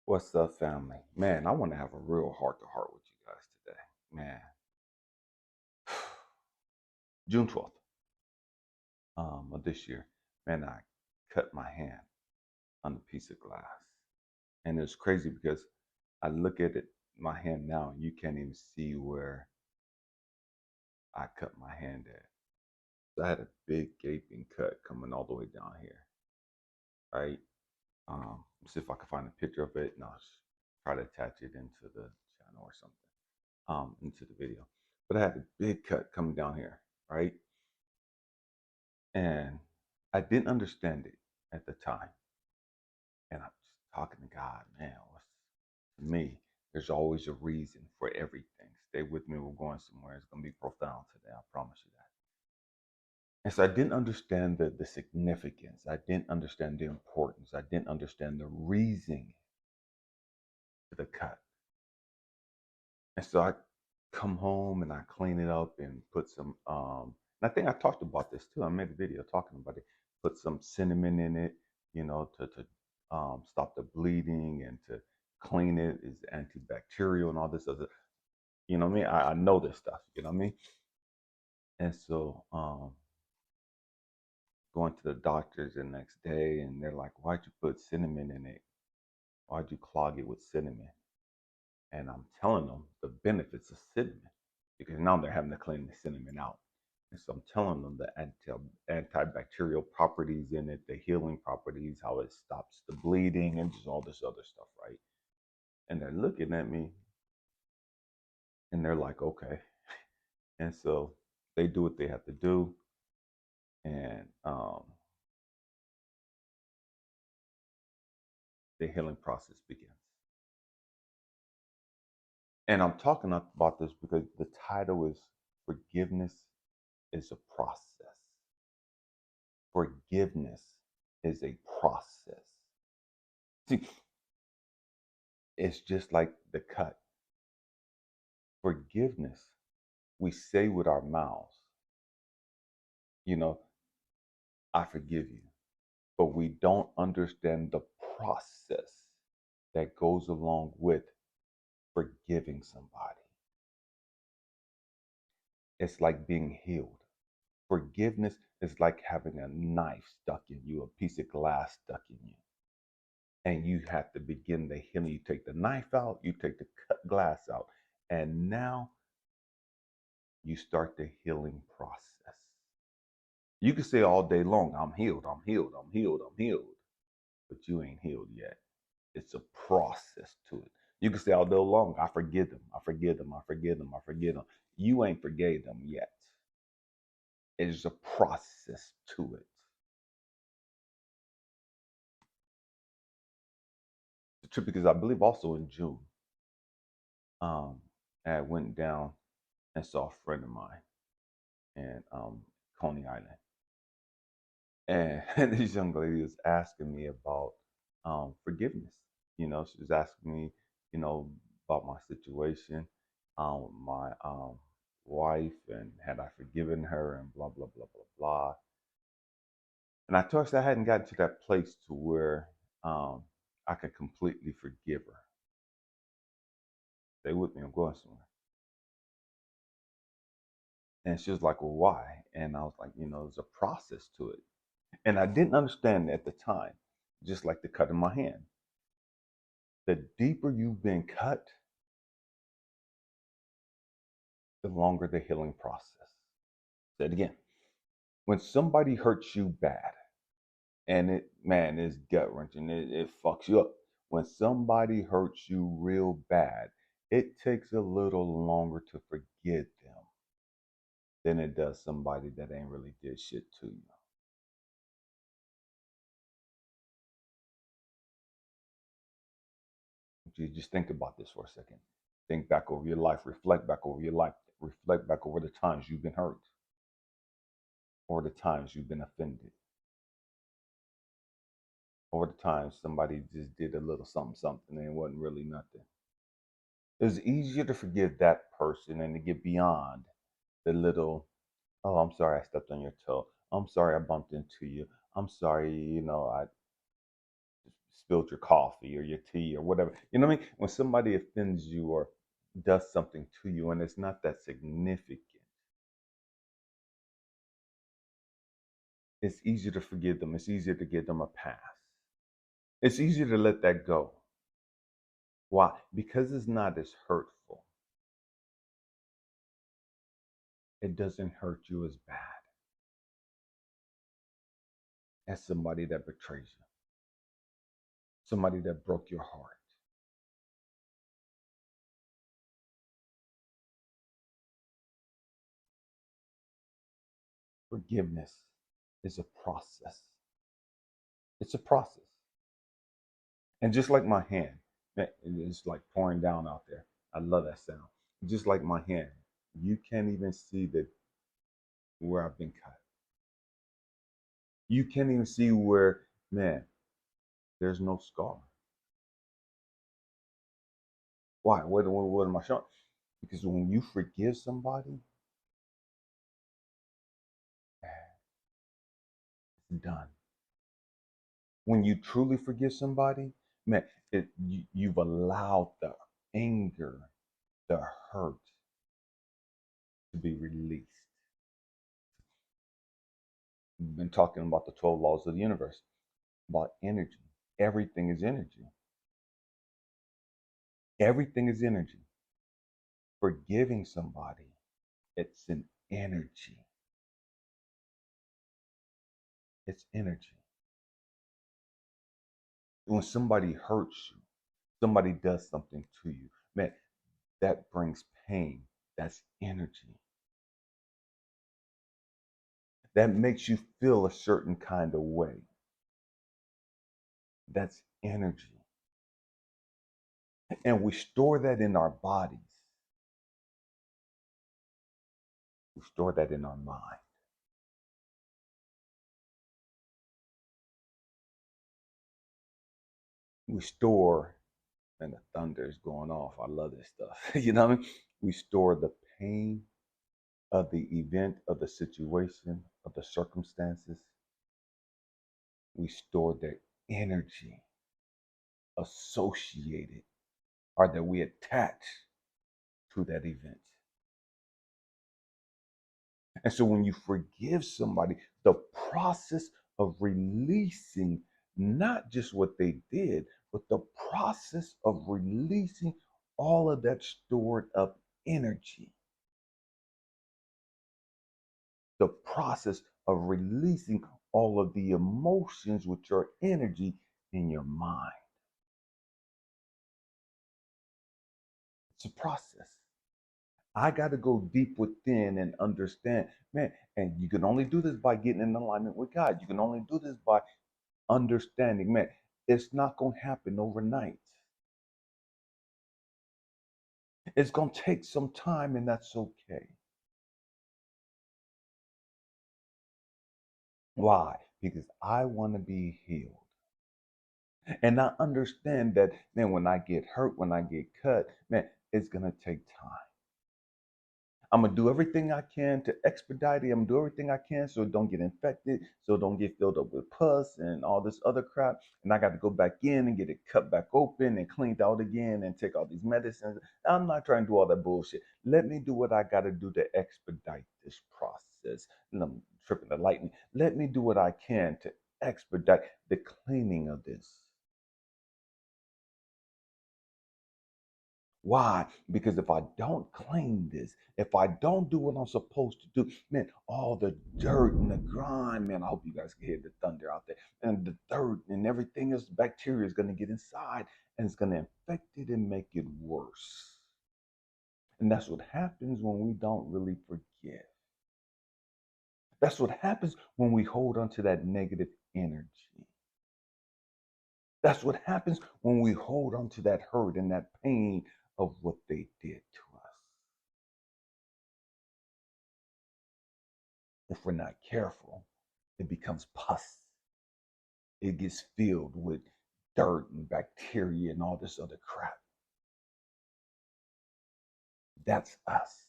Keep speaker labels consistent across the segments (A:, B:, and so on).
A: What's up, family? Man, I want to have a real heart to heart with you guys today. Man, June 12th of this year, man, I cut my hand on a piece of glass. And it's crazy because I look at it, my hand now, and you can't even see where I cut my hand at. So I had a big gaping cut coming all the way down here, right? See if I can find a picture of it and I'll try to attach it into the channel or something, into the video. But I had a big cut coming down here, right? And I didn't understand it at the time. And I'm just talking to God, man, to me, there's always a reason for everything. Stay with me, we're going somewhere. It's going to be profound today, I promise you that. And so I didn't understand the significance. I didn't understand the importance. I didn't understand the reason for the cut. And so I come home and I clean it up and put some, and I think I talked about this too. I made a video talking about it. Put some cinnamon in it, to stop the bleeding and to clean it. Is antibacterial and all this other, you know what I mean? I know this stuff, you know what I mean? And so going to the doctors the next day and they're like, why'd you put cinnamon in it? Why'd you clog it with cinnamon? And I'm telling them the benefits of cinnamon because now they're having to clean the cinnamon out. And so I'm telling them the antibacterial properties in it, the healing properties, how it stops the bleeding, and just all this other stuff, right? And they're looking at me and they're like, okay. And so they do what they have to do. And the healing process begins. And I'm talking about this because the title is Forgiveness is a Process. Forgiveness is a process. See, it's just like the cut. Forgiveness, we say with our mouths, I forgive you. But we don't understand the process that goes along with forgiving somebody. It's like being healed. Forgiveness is like having a knife stuck in you, a piece of glass stuck in you. And you have to begin the healing. You take the knife out, you take the cut glass out, and now you start the healing process. You can say all day long, I'm healed, I'm healed, I'm healed, I'm healed, but you ain't healed yet. It's a process to it. You can say all day long, I forgive them, I forgive them, I forgive them, I forgive them. You ain't forgave them yet. It is a process to it. The trip, because I believe also in June, I went down and saw a friend of mine in Coney Island. And this young lady was asking me about forgiveness. She was asking me, about my situation, with my wife, and had I forgiven her, and blah blah blah blah blah. And I told her I hadn't gotten to that place to where I could completely forgive her. Stay with me, I'm going somewhere. And she was like, well, why? And I was like, there's a process to it. And I didn't understand at the time, just like the cut in my hand. The deeper you've been cut, the longer the healing process. Say it again. When somebody hurts you bad, and it's gut wrenching, it fucks you up. When somebody hurts you real bad, it takes a little longer to forgive them than it does somebody that ain't really did shit to you. You just think about this for a second. Think back over your life, reflect back over your life, reflect back over the times you've been hurt or the times you've been offended. Over the times somebody just did a little something, something, and it wasn't really nothing. It's easier to forgive that person and to get beyond the little, oh, I'm sorry I stepped on your toe. I'm sorry I bumped into you. I'm sorry, I spilled your coffee or your tea or whatever. You know what I mean? When somebody offends you or does something to you and it's not that significant, it's easier to forgive them. It's easier to give them a pass. It's easier to let that go. Why? Because it's not as hurtful. It doesn't hurt you as bad as somebody that betrays you, somebody that broke your heart. Forgiveness is a process. It's a process. And just like my hand, it's like pouring down out there. I love that sound. Just like my hand, you can't even see where I've been cut. You can't even see where, man, there's no scar. Why? What am I showing? Because when you forgive somebody, it's done. When you truly forgive somebody, man, you've allowed the anger, the hurt to be released. We've been talking about the 12 laws of the universe, about energy. Everything is energy. Everything is energy. Forgiving somebody, it's an energy. It's energy. When somebody hurts you, somebody does something to you, man, that brings pain. That's energy. That makes you feel a certain kind of way. That's energy. And we store that in our bodies. We store that in our mind. We store, and the thunder is going off. I love this stuff. You know what I mean? We store the pain of the event, of the situation, of the circumstances. We store the energy associated or that we attach to that event. And so when you forgive somebody, the process of releasing not just what they did, but the process of releasing all of that stored up energy, the process of releasing all of the emotions which are energy in your mind. It's a process. I got to go deep within and understand, man. And you can only do this by getting in alignment with God. You can only do this by understanding, man. It's not going to happen overnight. It's going to take some time, and that's okay. Why? Because I want to be healed. And I understand that, man, when I get hurt, when I get cut, man, it's going to take time. I'm gonna do everything I can to expedite it. I'm gonna do everything I can so it don't get infected, so it don't get filled up with pus and all this other crap. And I got to go back in and get it cut back open and cleaned out again and take all these medicines. I'm not trying to do all that bullshit. Let me do what I got to do to expedite this process. And I'm tripping the lightning. Let me do what I can to expedite the cleaning of this. Why? Because if I don't clean this, if I don't do what I'm supposed to do, man, all the dirt and the grime, man, I hope you guys can hear the thunder out there. And the dirt and everything else, bacteria is going to get inside and it's going to infect it and make it worse. And that's what happens when we don't really forgive. That's what happens when we hold on to that negative energy. That's what happens when we hold on to that hurt and that pain of what they did to us. If we're not careful, it becomes pus. It gets filled with dirt and bacteria and all this other crap. That's us.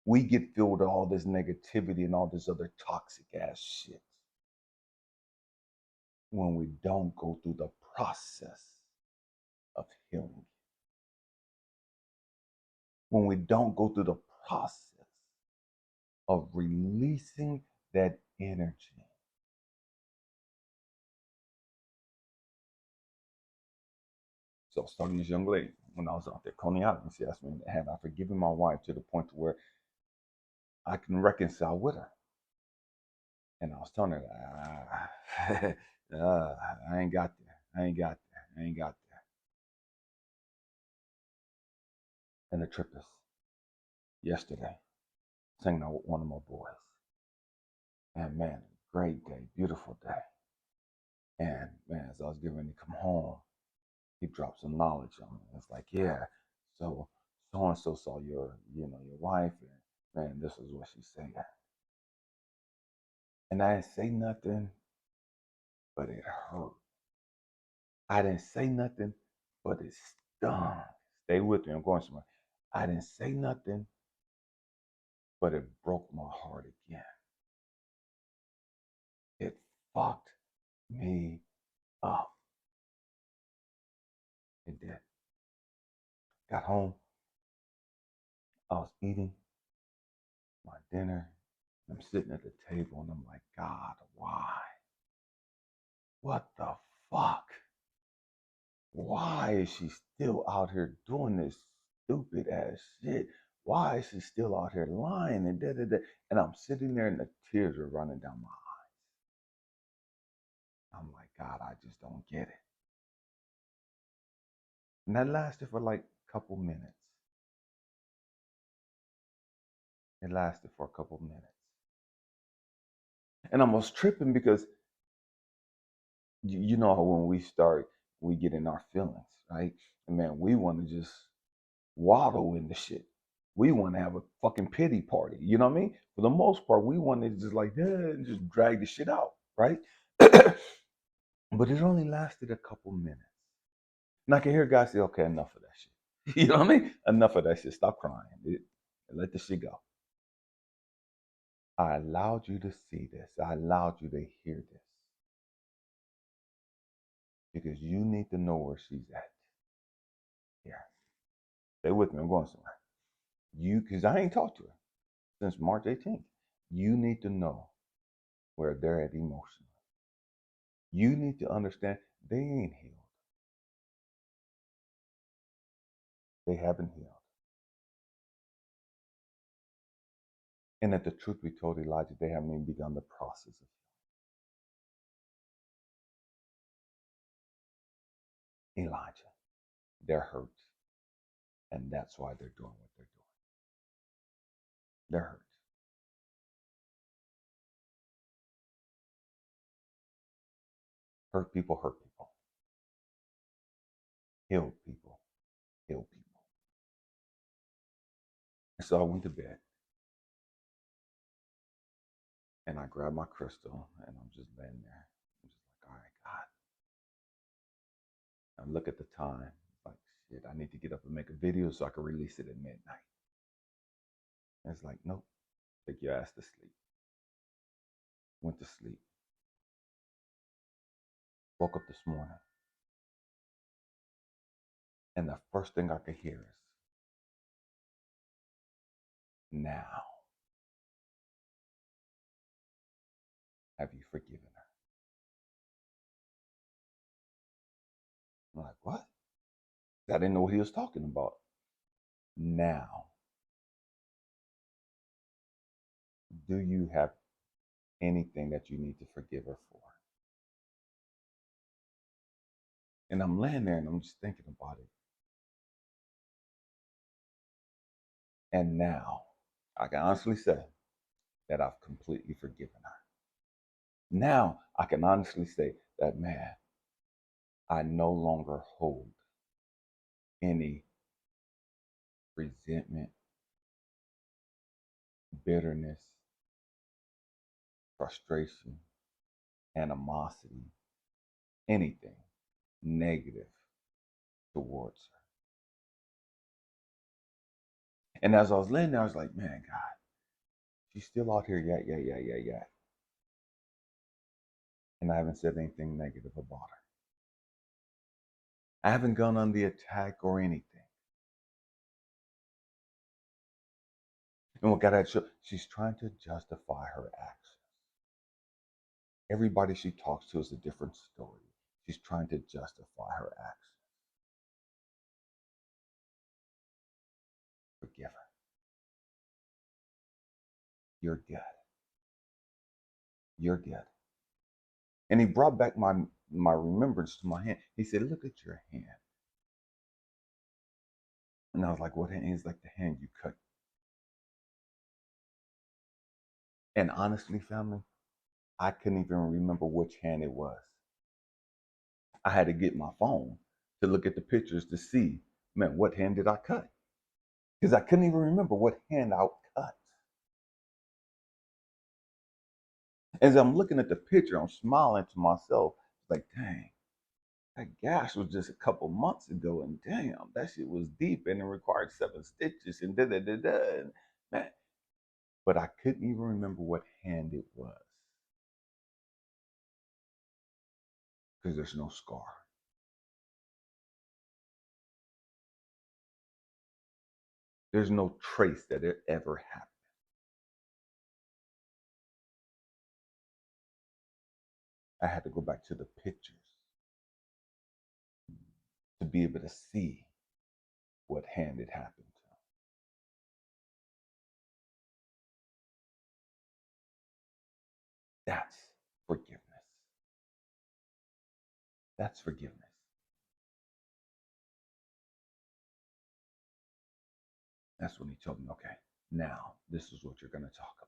A: We get filled with all this negativity and all this other toxic ass shit. when we don't go through the process of healing, when we don't go through the process of releasing that energy. So I was talking to this young lady when I was out there, Coney Island. She asked me, have I forgiven my wife to the point where I can reconcile with her? And I was telling her, I ain't got there. I ain't got there. I ain't got there. And the trip is yesterday, singing out with one of my boys. And man, great day, beautiful day. And man, as I was getting ready to come home, he dropped some knowledge on me. It's like, yeah, so and so saw your wife, and man, this is what she said. And I didn't say nothing, but it hurt. I didn't say nothing, but it stung. Stay with me, I'm going somewhere. I didn't say nothing, but it broke my heart again. It fucked me up. It did. Got home, I was eating my dinner. I'm sitting at the table and I'm like, God, why? What the fuck? Why is she still out here doing this stupid ass shit? Why is she still out here lying and da da da? And I'm sitting there and the tears are running down my eyes. I'm like, God, I just don't get it. And that lasted for like a couple minutes. It lasted for a couple minutes. And I was tripping because you know how when we get in our feelings, right? And man, we want to just waddle in the shit. We want to have a fucking pity party. You know what I mean? For the most part, we want to just like, and just drag the shit out, right? But it only lasted a couple minutes. And I can hear guys say, okay, enough of that shit. You know what I mean? Enough of that shit. Stop crying. Let the shit go. I allowed you to see this. I allowed you to hear this. Because you need to know where she's at. Here. Stay with me. I'm going somewhere. Because I ain't talked to her since March 18th. You need to know where they're at emotionally. You need to understand they ain't healed. They haven't healed. And if the truth be told, Elijah, they haven't even begun the process of healing. Elijah, they're hurt. And that's why they're doing what they're doing. They're hurt. Hurt people hurt people. Healed people heal people. And so I went to bed and I grabbed my crystal and I'm just laying there. I'm just like, all right, God. I look at the time. Like, shit, I need to get up and make a video so I can release it at midnight. And it's like, nope, take your ass to sleep. Went to sleep. Woke up this morning. And the first thing I could hear is, now, have you forgiven her? I'm like, what? I didn't know what he was talking about. Now, do you have anything that you need to forgive her for? And I'm laying there and I'm just thinking about it. And now, I can honestly say that I've completely forgiven her. Now, I can honestly say that, man, I no longer hold any resentment, bitterness, frustration, animosity, anything negative towards her. And as I was laying there, I was like, man, God, she's still out here, yeah. and I haven't said anything negative about her. I haven't gone on the attack or anything. And what God had shown, she's trying to justify her actions. Everybody she talks to is a different story. She's trying to justify her actions. Forgive her. You're good. You're good. And he brought back my remembrance to my hand. He said, look at your hand. And I was like, what hand? He's like, the hand you cut. And honestly, family, I couldn't even remember which hand it was. I had to get my phone to look at the pictures to see, man, what hand did I cut? Because I couldn't even remember what hand I cut. As I'm looking at the picture, I'm smiling to myself, like, dang, that gash was just a couple months ago, and damn, that shit was deep and it required 7 stitches and da da da da. And man, but I couldn't even remember what hand it was because there's no scar. There's no trace that it ever happened. I had to go back to the pictures to be able to see what hand it happened to. That's forgiveness. That's forgiveness. That's when he told me, okay, now this is what you're going to talk about.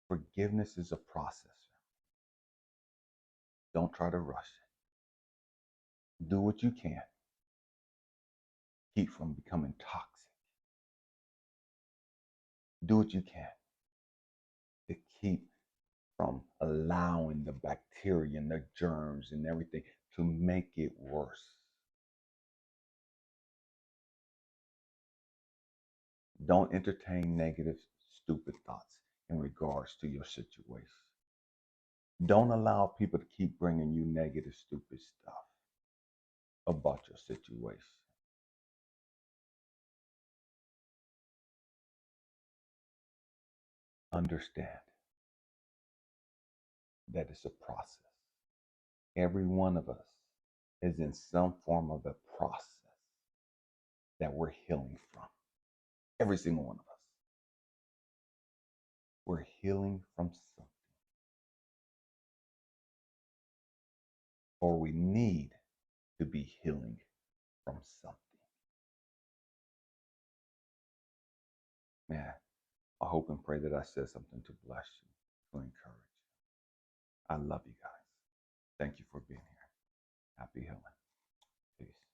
A: Forgiveness is a process. Don't try to rush it. Do what you can. Keep from becoming toxic. Do what you can to keep from allowing the bacteria and the germs and everything to make it worse. Don't entertain negative, stupid thoughts in regards to your situation. Don't allow people to keep bringing you negative, stupid stuff about your situation. Understand that it's a process. Every one of us is in some form of a process that we're healing from. Every single one of us. We're healing from something. Or we need to be healing from something. Man, I hope and pray that I said something to bless you, to encourage you. I love you guys. Thank you for being here. Happy healing. Peace.